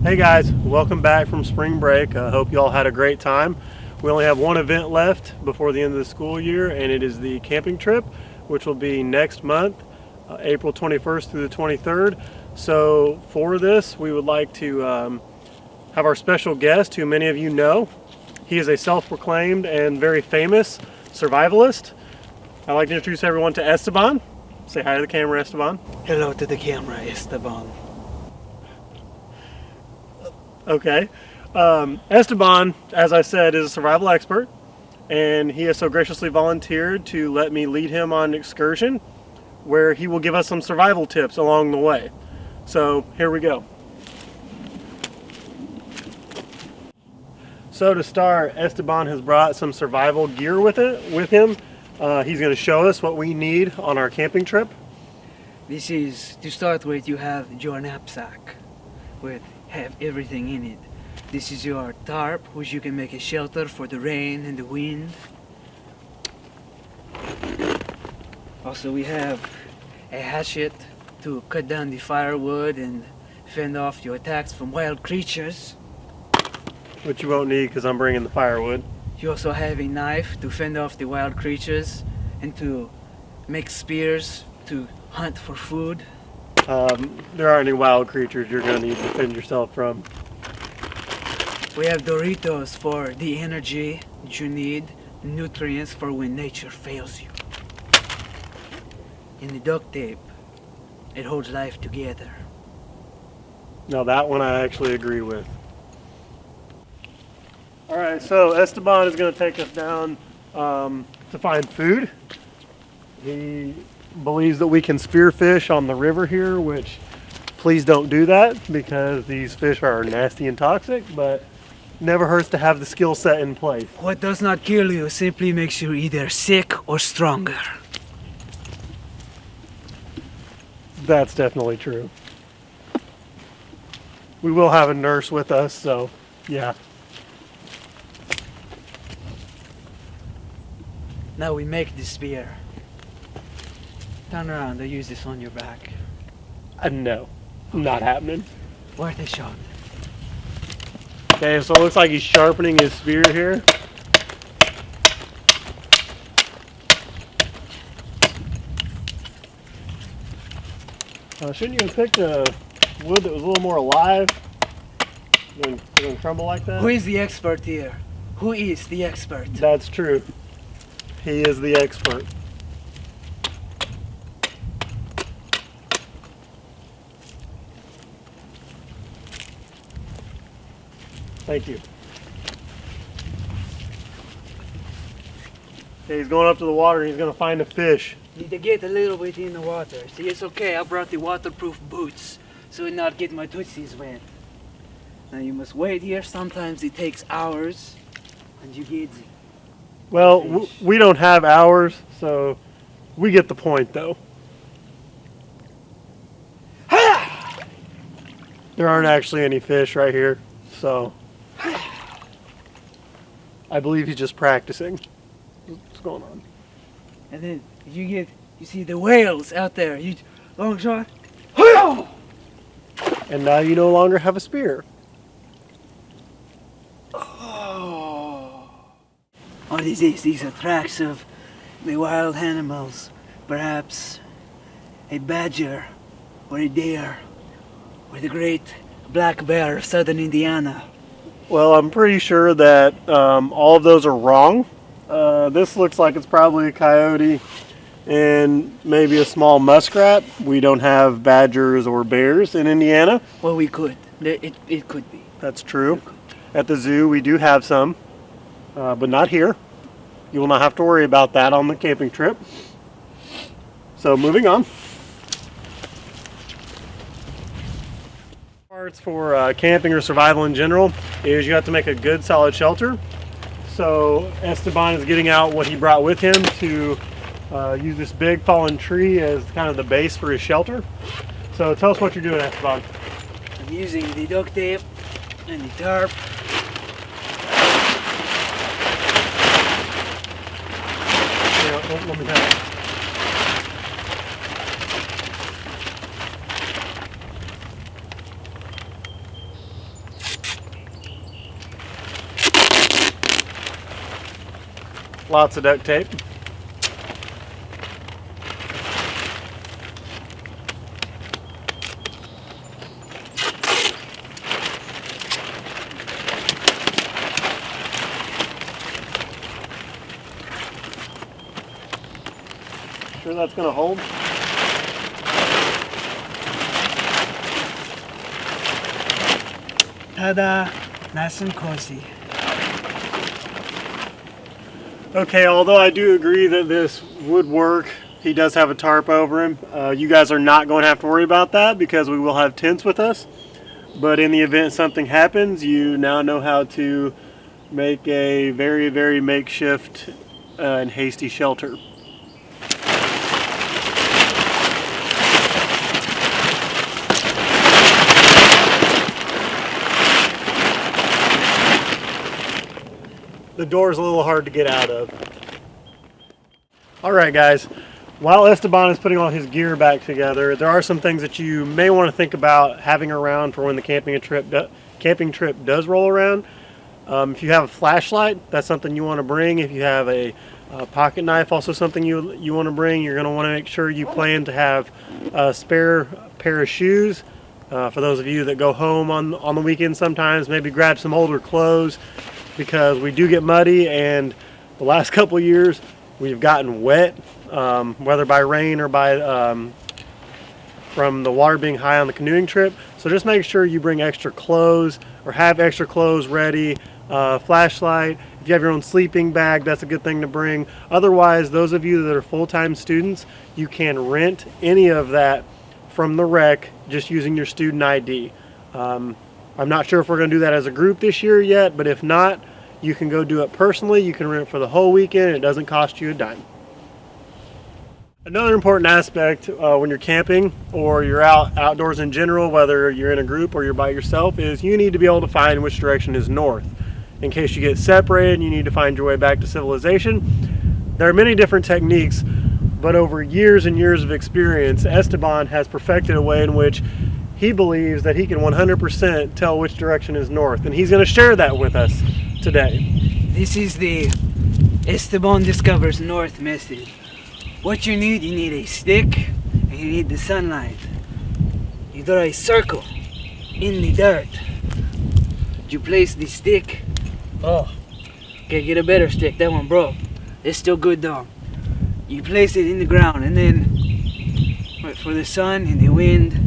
Hey guys, welcome back from spring break. I hope you all had a great time. We only have one event left before the end of the school year, and it is the camping trip, which will be next month, April 21st through the 23rd. So for this, we would like to have our special guest, who many of you know. He is a self-proclaimed and very famous survivalist. I'd like to introduce everyone to Esteban. Say hi to the camera, Esteban. Hello to the camera, Esteban. Okay. Esteban, as I said, is a survival expert, and he has so graciously volunteered to let me lead him on an excursion where he will give us some survival tips along the way. So here we go. So to start, Esteban has brought some survival gear with him. He's going to show us what we need on our camping trip. This is, to start with, you have your knapsack with have everything in it. This is your tarp, which you can make a shelter for the rain and the wind. Also, we have a hatchet to cut down the firewood and fend off your attacks from wild creatures. Which you won't need because I'm bringing the firewood. You also have a knife to fend off the wild creatures and to make spears to hunt for food. There aren't any wild creatures you're going to need to defend yourself from. We have Doritos for the energy that you need, nutrients for when nature fails you. And the duct tape, it holds life together. Now that one I actually agree with. Alright, so Esteban is going to take us down to find food. He believes that we can spearfish on the river here, which please don't do that because these fish are nasty and toxic, but never hurts to have the skill set in place. What does not kill you simply makes you either sick or stronger. That's definitely true. We will have a nurse with us, so yeah. Now we make the spear. Turn around, I'll use this on your back. No, not happening. Worth a shot. Okay, so it looks like he's sharpening his spear here. Shouldn't you have picked a wood that was a little more alive than crumble like that? Who is the expert here? Who is the expert? That's true. He is the expert. Thank you. Okay, he's going up to the water and he's going to find a fish. Need to get a little bit in the water. See, it's okay. I brought the waterproof boots so I not get my tootsies wet. Now you must wait here. Sometimes it takes hours, and you get. Well, we don't have hours, so we get the point, though. There aren't actually any fish right here, so I believe he's just practicing. What's going on? And then you see the whales out there. You long shot. And now you no longer have a spear. Oh. What is this? These are tracks of the wild animals. Perhaps a badger or a deer or the great black bear of southern Indiana. Well, I'm pretty sure that all of those are wrong. This looks like it's probably a coyote and maybe a small muskrat. We don't have badgers or bears in Indiana. Well, we could. It could be. That's true. At the zoo, we do have some, but not here. You will not have to worry about that on the camping trip. So moving on. Parts for camping or survival in general is you have to make a good solid shelter. So Esteban is getting out what he brought with him to use this big fallen tree as kind of the base for his shelter. So tell us what you're doing, Esteban. I'm using the duct tape and the tarp. Here, let me have it. Lots of duct tape. Sure that's going to hold? Ta-da! Nice and cozy. Okay, although I do agree that this would work, he does have a tarp over him. You guys are not going to have to worry about that because we will have tents with us. But in the event something happens, you now know how to make a very, very makeshift and hasty shelter. The door is a little hard to get out of. All right, guys. While Esteban is putting all his gear back together, there are some things that you may want to think about having around for when the camping trip does roll around. If you have a flashlight, that's something you want to bring. If you have a pocket knife, also something you want to bring. You're going to want to make sure you plan to have a spare pair of shoes. For those of you that go home on the weekend sometimes, maybe grab some older clothes, because we do get muddy, and the last couple of years we've gotten wet, whether by rain or by from the water being high on the canoeing trip. So just make sure you bring extra clothes or have extra clothes ready. Flashlight. If you have your own sleeping bag, that's a good thing to bring. Otherwise, those of you that are full-time students, you can rent any of that from the rec just using your student ID. I'm not sure if we're going to do that as a group this year yet, but if not, you can go do it personally. You can rent it for the whole weekend. It doesn't cost you a dime. Another important aspect when you're camping or you're outdoors in general, whether you're in a group or you're by yourself, is you need to be able to find which direction is north. In case you get separated and you need to find your way back to civilization. There are many different techniques, but over years and years of experience, Esteban has perfected a way in which he believes that he can 100% tell which direction is north, and he's going to share that with us today. This is the Esteban Discovers North method. What you need a stick, and you need the sunlight. You draw a circle in the dirt. You place the stick. Oh, okay, get a better stick. That one broke. It's still good though. You place it in the ground, and then wait for the sun and the wind.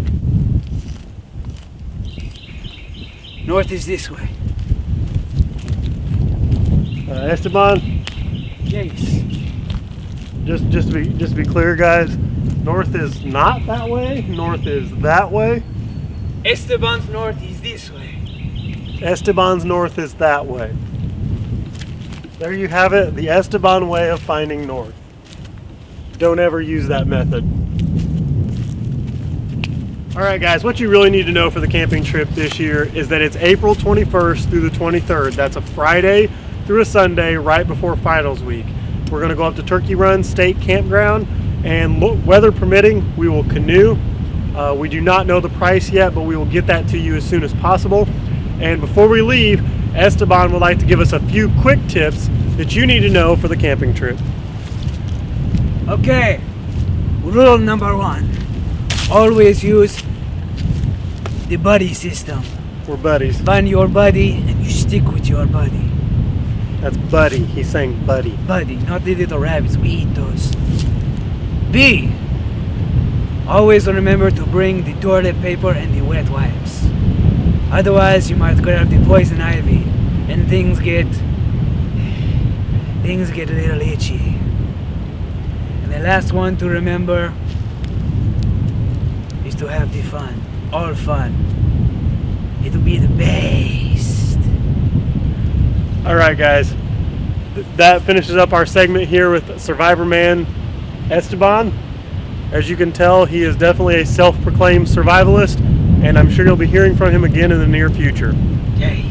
North is this way. Esteban, Yes. just to be clear, guys, north is not that way. North is that way. Esteban's north is this way. Esteban's north is that way. There you have it, the Esteban way of finding north. Don't ever use that method. Alright guys, what you really need to know for the camping trip this year is that it's April 21st through the 23rd. That's a Friday through a Sunday right before finals week. We're going to go up to Turkey Run State Campground, and weather permitting, we will canoe. We do not know the price yet, but we will get that to you as soon as possible. And before we leave, Esteban would like to give us a few quick tips that you need to know for the camping trip. Okay, rule number 1. Always use the buddy system. We're buddies. Find your buddy and you stick with your buddy. That's buddy. He's saying buddy. Buddy, not the little rabbits. We eat those. B. Always remember to bring the toilet paper and the wet wipes. Otherwise, you might grab the poison ivy and things get a little itchy. And the last one to remember is to have the fun. All fun. It'll be the best. Alright guys, that finishes up our segment here with Survivorman Esteban. As you can tell, he is definitely a self-proclaimed survivalist, and I'm sure you'll be hearing from him again in the near future. Yay.